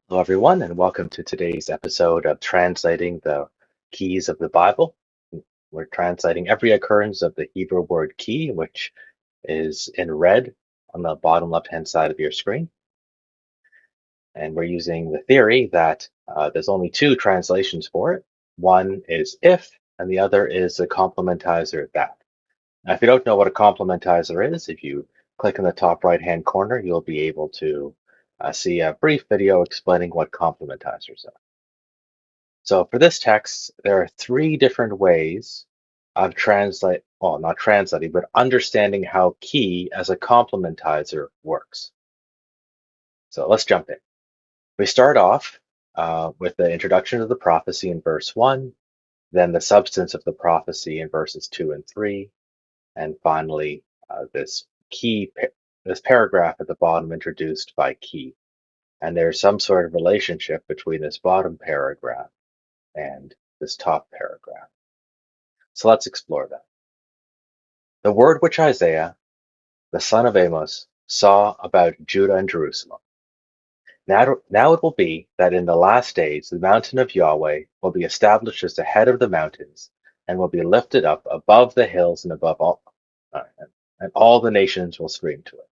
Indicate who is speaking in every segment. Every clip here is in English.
Speaker 1: Hello, everyone, and welcome to today's episode of Translating the Keys of the Bible. We're translating every occurrence of the Hebrew word key, which is in red on the bottom left-hand side of your screen. And we're using the theory that there's only two translations for it. One is if, and the other is a complementizer that. Now, if you don't know what a complementizer is, if you click in the top right-hand corner, you'll be able to see a brief video explaining what complementizers are. So for this text, there are three different ways of not translating, but understanding how key as a complementizer works. So let's jump in. We start off with the introduction of the prophecy in verse 1, then the substance of the prophecy in verses 2 and 3, and finally this paragraph at the bottom introduced by key. And there's some sort of relationship between this bottom paragraph and this top paragraph. So let's explore that. The word which Isaiah, the son of Amos, saw about Judah and Jerusalem. Now it will be that in the last days the mountain of Yahweh will be established as the head of the mountains, and will be lifted up above the hills and above and all the nations will stream to it.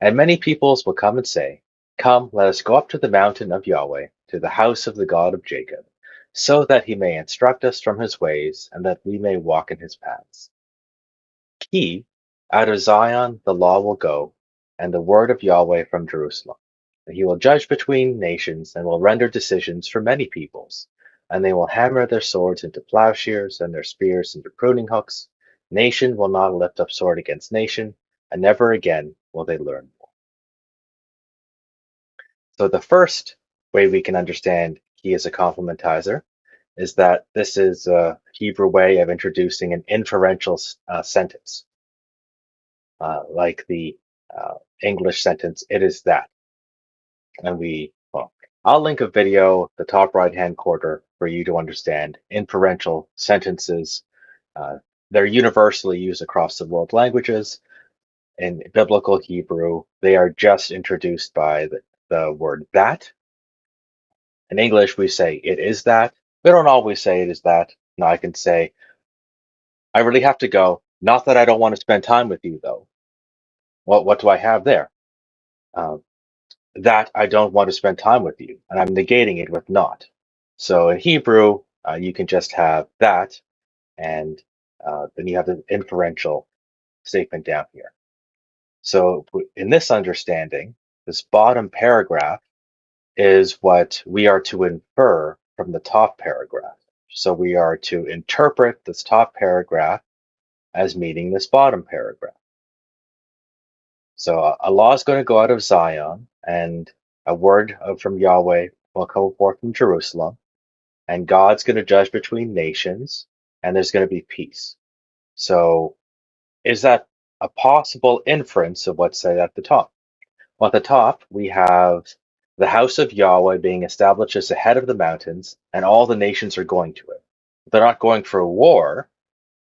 Speaker 1: And many peoples will come and say, Come, let us go up to the mountain of Yahweh, to the house of the God of Jacob, so that he may instruct us from his ways, and that we may walk in his paths. He, out of Zion the law will go, and the word of Yahweh from Jerusalem. And he will judge between nations, and will render decisions for many peoples. And they will hammer their swords into plowshares, and their spears into pruning hooks. Nation will not lift up sword against nation, and never again will they learn war. So the first way we can understand he is a complementizer is that this is a Hebrew way of introducing an inferential sentence. Like the English sentence, it is that. And I'll link a video, the top right-hand corner, for you to understand inferential sentences. They're universally used across the world languages. In biblical Hebrew, they are just introduced by the word that. In English, we say it is that. We don't always say it is that. Now I can say, I really have to go. Not that I don't want to spend time with you, though. What do I have there? Uh, that I don't want to spend time with you, and I'm negating it with not. So in Hebrew, you can just have that, and then you have the inferential statement down here. So in this understanding, this bottom paragraph is what we are to infer from the top paragraph. So we are to interpret this top paragraph as meaning this bottom paragraph. So a law is going to go out of Zion, and a word from Yahweh will come forth from Jerusalem, and God's going to judge between nations, and there's going to be peace. So is that a possible inference of what's said at the top? Well, at the top, we have the house of Yahweh being established as the head of the mountains, and all the nations are going to it. They're not going for a war,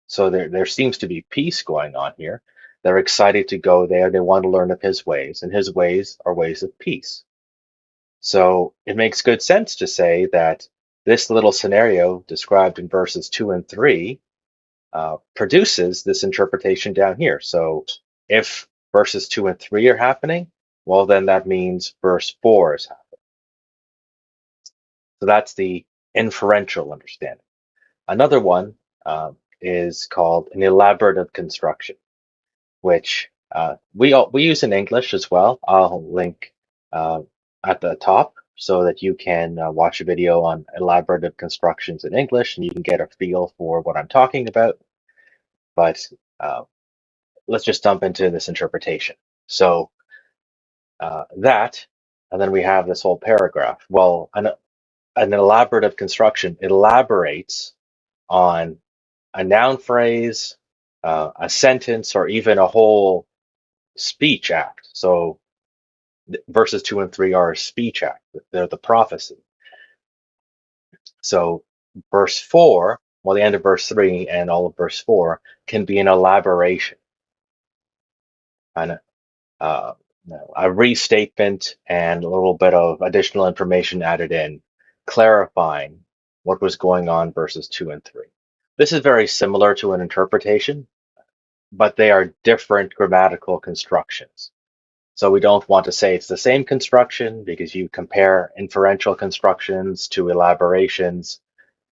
Speaker 1: so there seems to be peace going on here. They're excited to go there. They want to learn of his ways, and his ways are ways of peace. So it makes good sense to say that this little scenario described in verses 2 and 3 produces this interpretation down here. So if verses 2 and 3 are happening, well, then that means verse 4 is happening. So that's the inferential understanding. Another one is called an elaborative construction, which we use in English as well. I'll link at the top so that you can watch a video on elaborative constructions in English, and you can get a feel for what I'm talking about. But let's just jump into this interpretation. So that, and then we have this whole paragraph. Well, an elaborative construction elaborates on a noun phrase, a sentence, or even a whole speech act. So verses 2 and 3 are a speech act. They're the prophecy. So verse 4, well, the end of verse 3 and all of verse 4 can be an elaboration. And a restatement and a little bit of additional information added in, clarifying what was going on verses 2 and 3. This is very similar to an interpretation, but they are different grammatical constructions. So we don't want to say it's the same construction because you compare inferential constructions to elaborations.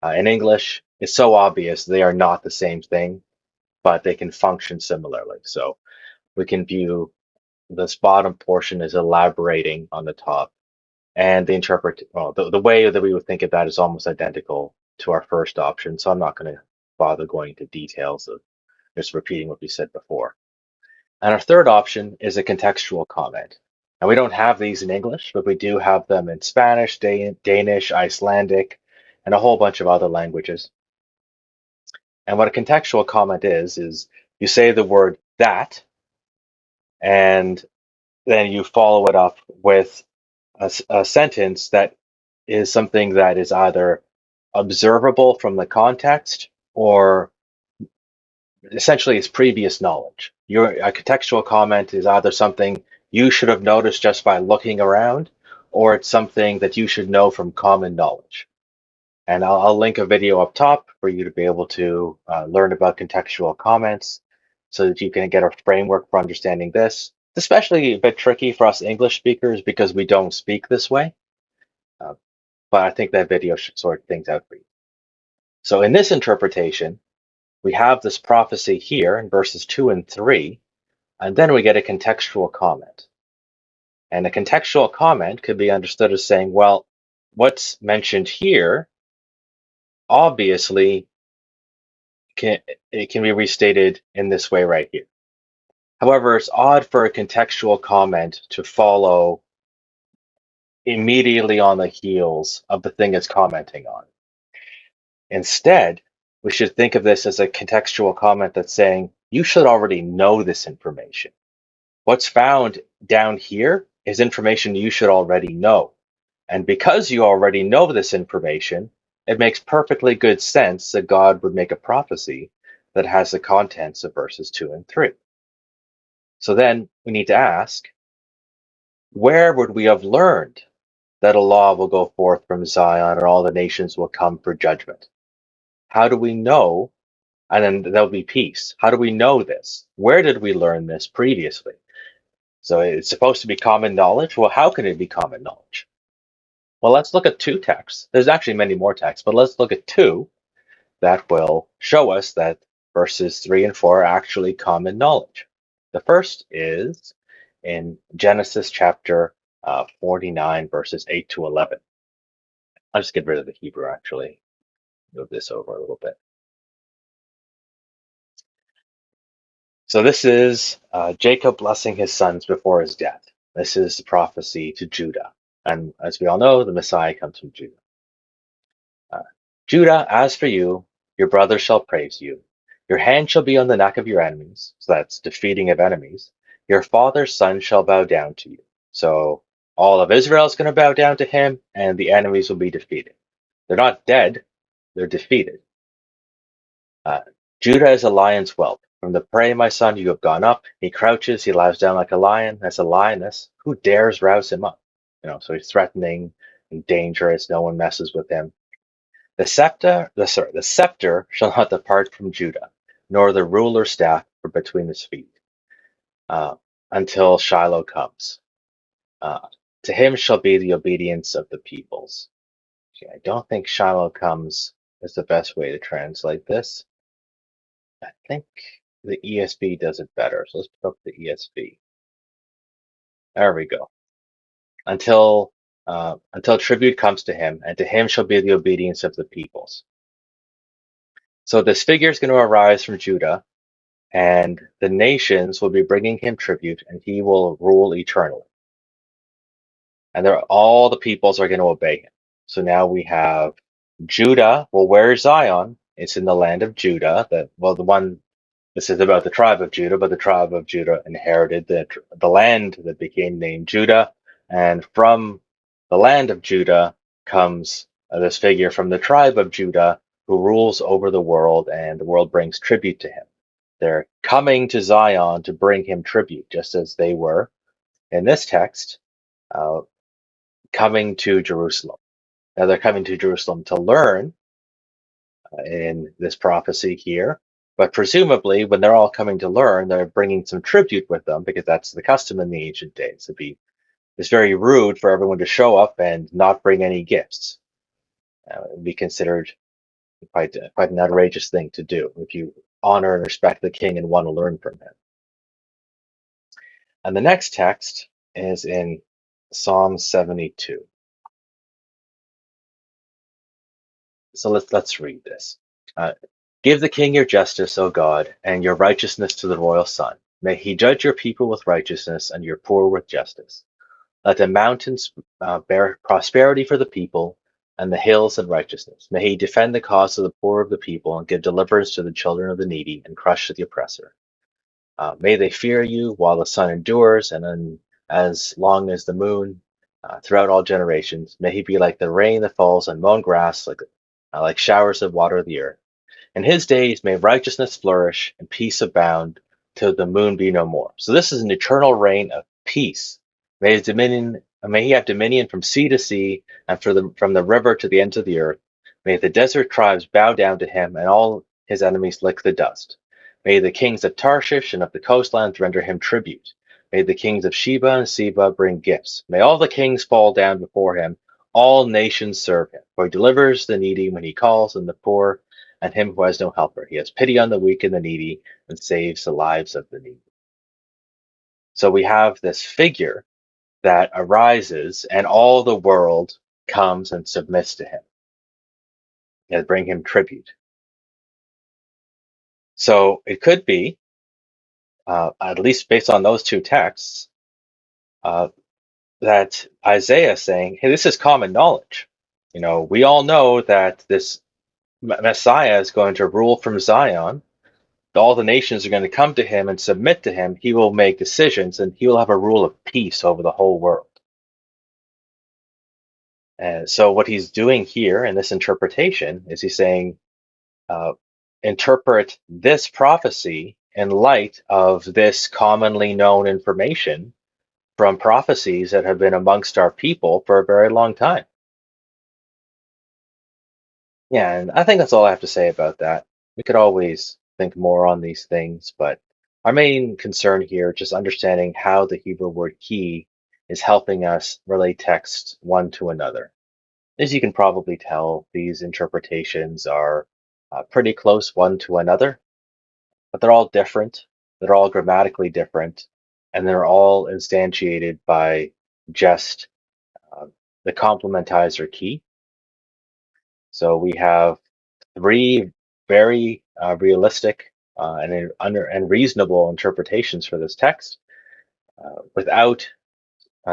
Speaker 1: In English, it's so obvious they are not the same thing, but they can function similarly. So we can view this bottom portion as elaborating on the top, and the way that we would think of that is almost identical to our first option. So I'm not going to bother going into details of just repeating what we said before. And our third option is a contextual comment. And we don't have these in English, but we do have them in Spanish, Danish, Icelandic, and a whole bunch of other languages. And what a contextual comment is you say the word that, and then you follow it up with a sentence that is something that is either observable from the context or essentially it's previous knowledge. A contextual comment is either something you should have noticed just by looking around, or it's something that you should know from common knowledge. And I'll link a video up top for you to be able to learn about contextual comments so that you can get a framework for understanding this. It's especially a bit tricky for us English speakers because we don't speak this way. But I think that video should sort things out for you. So in this interpretation, we have this prophecy here in verses 2 and 3, and then we get a contextual comment. And a contextual comment could be understood as saying, well, what's mentioned here obviously it can be restated in this way right here. However, it's odd for a contextual comment to follow immediately on the heels of the thing it's commenting on. Instead, we should think of this as a contextual comment that's saying, you should already know this information. What's found down here is information you should already know. And because you already know this information, it makes perfectly good sense that God would make a prophecy that has the contents of verses 2 and 3. So then we need to ask, where would we have learned that a law will go forth from Zion and all the nations will come for judgment? How do we know? And then there'll be peace. How do we know this? Where did we learn this previously? So it's supposed to be common knowledge. Well, how can it be common knowledge? Well, let's look at two texts. There's actually many more texts, but let's look at two that will show us that verses 3 and 4 are actually common knowledge. The first is in Genesis chapter 49, verses 8 to 11. I'll just get rid of the Hebrew, actually. Move this over a little bit. So this is Jacob blessing his sons before his death. This is the prophecy to Judah. And as we all know, the Messiah comes from Judah. Judah, as for you, your brothers shall praise you. Your hand shall be on the neck of your enemies. So that's defeating of enemies. Your father's son shall bow down to you. So all of Israel is going to bow down to him, and the enemies will be defeated. They're not dead, they're defeated. Judah is a lion's whelp. From the prey, my son, you have gone up. He crouches, he lies down like a lion, as a lioness. Who dares rouse him up? So he's threatening and dangerous. No one messes with him. The scepter shall not depart from Judah, nor the ruler's staff from between his feet, until Shiloh comes. To him shall be the obedience of the peoples. Okay, I don't think Shiloh comes is the best way to translate this. I think the ESV does it better. So let's put up the ESV. There we go. Until tribute comes to him, and to him shall be the obedience of the peoples. So this figure is going to arise from Judah, and the nations will be bringing him tribute, and he will rule eternally. And all the peoples are going to obey him. So now we have Judah. Well, where is Zion? It's in the land of Judah. This is about the tribe of Judah, but the tribe of Judah inherited the land that became named Judah. And from the land of Judah comes this figure from the tribe of Judah who rules over the world, and the world brings tribute to him. They're coming to Zion to bring him tribute, just as they were in this text, uh, coming to Jerusalem. Now they're coming to Jerusalem to learn in this prophecy here, but presumably when they're all coming to learn, they're bringing some tribute with them because that's the custom in the ancient days. It's very rude for everyone to show up and not bring any gifts. It'd be considered quite an outrageous thing to do if you honor and respect the king and want to learn from him. And the next text is in Psalm 72. So let's read this. Uh, Give the king your justice, O God, and your righteousness to the royal son. May he judge your people with righteousness and your poor with justice. Let the mountains bear prosperity for the people, and the hills in righteousness. May he defend the cause of the poor of the people, and give deliverance to the children of the needy, and crush the oppressor. May they fear you while the sun endures, and as long as the moon, throughout all generations. May he be like the rain that falls on mown grass, like showers that water the earth. In his days may righteousness flourish and peace abound till the moon be no more. So this is an eternal reign of peace. May he have dominion from sea to sea and from the river to the ends of the earth. May the desert tribes bow down to him and all his enemies lick the dust. May the kings of Tarshish and of the coastlands render him tribute. May the kings of Sheba and Seba bring gifts. May all the kings fall down before him. All nations serve him. For he delivers the needy when he calls, and the poor and him who has no helper. He has pity on the weak and the needy and saves the lives of the needy. So we have this figure that arises and all the world comes and submits to him and bring him tribute. So it could be, at least based on those two texts, uh, that Isaiah is saying, hey, this is common knowledge. We all know that this Messiah is going to rule from Zion. All the nations are going to come to him and submit to him. He will make decisions and he will have a rule of peace over the whole world. And so what he's doing here in this interpretation is he's saying, uh, interpret this prophecy in light of this commonly known information from prophecies that have been amongst our people for a very long time. Yeah, and I think that's all I have to say about that. We could always think more on these things, but our main concern here is just understanding how the Hebrew word key is helping us relate text one to another. As you can probably tell, these interpretations are pretty close one to another, but they're all different. They're all grammatically different, and they're all instantiated by just uh, the complementizer key. So we have three very realistic and reasonable interpretations for this text, without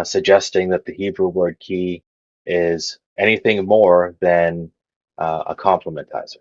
Speaker 1: suggesting that the Hebrew word key is anything more than a complementizer.